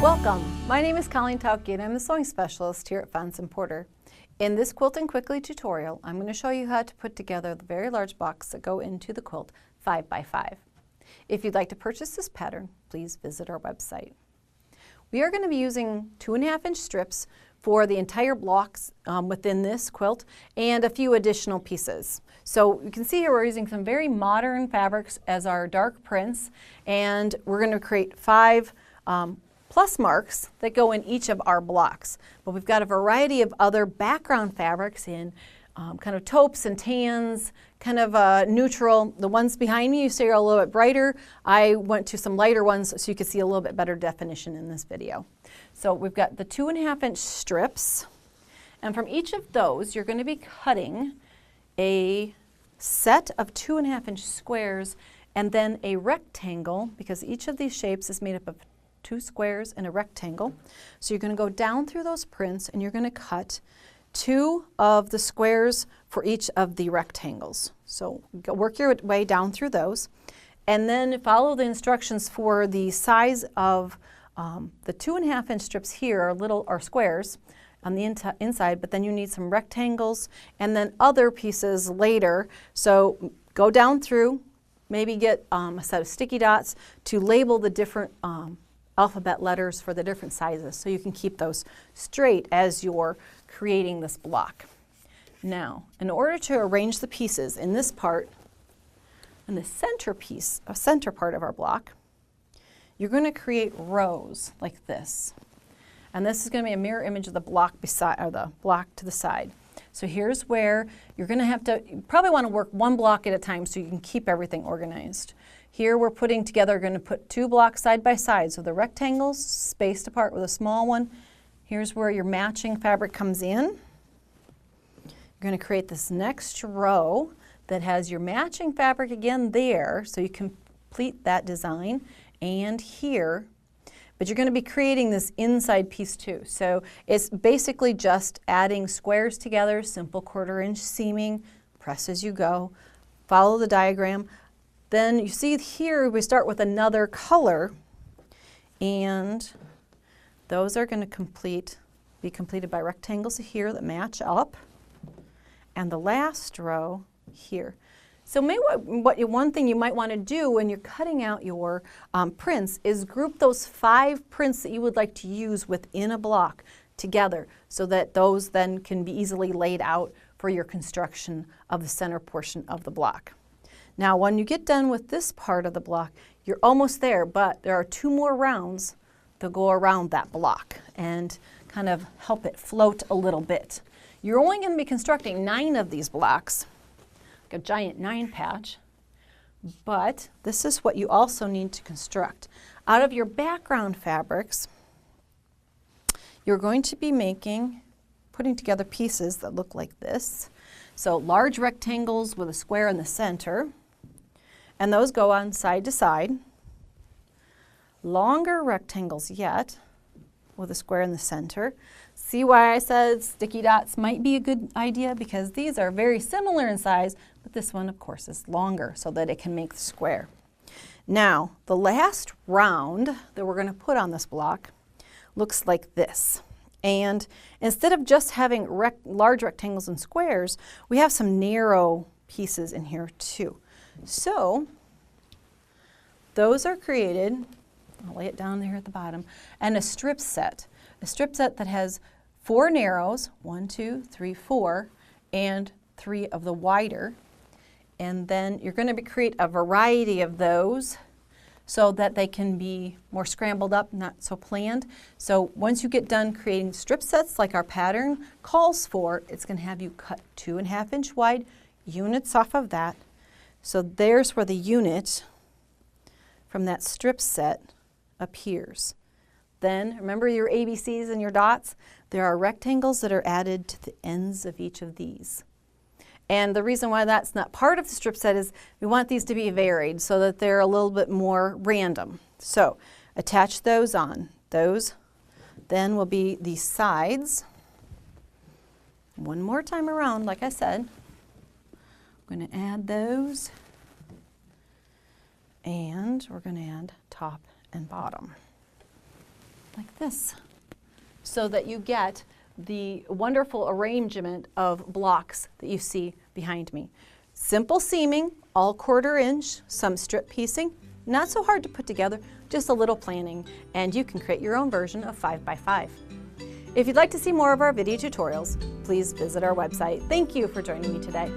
Welcome! My name is Colleen Tauke and I'm the sewing specialist here at Fons & Porter. In this Quilting Quickly tutorial, I'm going to show you how to put together the very large blocks that go into the quilt 5x5. If you'd like to purchase this pattern, please visit our website. We are going to be using 2.5-inch strips for the entire blocks within this quilt and a few additional pieces. So you can see here we're using some very modern fabrics as our dark prints, and we're going to create 5 plus marks that go in each of our blocks. But we've got a variety of other background fabrics in kind of taupes and tans, kind of neutral. The ones behind me you see are a little bit brighter. I went to some lighter ones so you can see a little bit better definition in this video. So we've got the 2.5-inch strips, and from each of those you're going to be cutting a set of 2.5-inch squares and then a rectangle, because each of these shapes is made up of 2 squares and a rectangle. So you're going to go down through those prints and you're going to cut 2 of the squares for each of the rectangles. So work your way down through those and then follow the instructions for the size of the 2.5-inch strips here are squares on the inside, but then you need some rectangles and then other pieces later. So go down through, maybe get a set of sticky dots to label the different alphabet letters for the different sizes, so you can keep those straight as you're creating this block. Now, in order to arrange the pieces in this part, in the center part of our block, you're going to create rows like this. And this is going to be a mirror image of the block beside, or the block to the side. So here's where you're going to have to, you probably want to work one block at a time so you can keep everything organized. Here we're putting together, going to put 2 blocks side by side. So the rectangles spaced apart with a small one. Here's where your matching fabric comes in. You're going to create this next row that has your matching fabric again there, so you complete that design, and here. But you're going to be creating this inside piece too. So it's basically just adding squares together, simple 1/4-inch seaming, press as you go, follow the diagram. Then you see here we start with another color, and those are going to be completed by rectangles here that match up, and the last row here. So maybe one thing you might want to do when you're cutting out your prints is group those 5 prints that you would like to use within a block together, so that those then can be easily laid out for your construction of the center portion of the block. Now when you get done with this part of the block, you're almost there, but there are 2 more rounds that go around that block and kind of help it float a little bit. You're only going to be constructing 9 of these blocks, like a giant 9 patch, but this is what you also need to construct. Out of your background fabrics, you're going to be putting together pieces that look like this. So large rectangles with a square in the center, and those go on side to side. Longer rectangles yet, with a square in the center. See why I said sticky dots might be a good idea, because these are very similar in size, but this one of course is longer so that it can make the square. Now the last round that we're going to put on this block looks like this. And instead of just having large rectangles and squares, we have some narrow pieces in here too. So those are created, I'll lay it down there at the bottom, and a strip set. A strip set that has 4 narrows, 1, 2, 3, 4, and 3 of the wider. And then you're going to create a variety of those so that they can be more scrambled up, not so planned. So once you get done creating strip sets like our pattern calls for, it's going to have you cut 2.5-inch wide units off of that. So there's where the unit from that strip set appears. Then remember your ABCs and your dots? There are rectangles that are added to the ends of each of these. And the reason why that's not part of the strip set is we want these to be varied so that they're a little bit more random. So attach those on. Those then will be the sides. One more time around, like I said. I'm going to add those, and we're going to add top and bottom, like this so that you get the wonderful arrangement of blocks that you see behind me. Simple seaming, all 1/4 inch, some strip piecing, not so hard to put together, just a little planning, and you can create your own version of 5 by 5. If you'd like to see more of our video tutorials, please visit our website. Thank you for joining me today.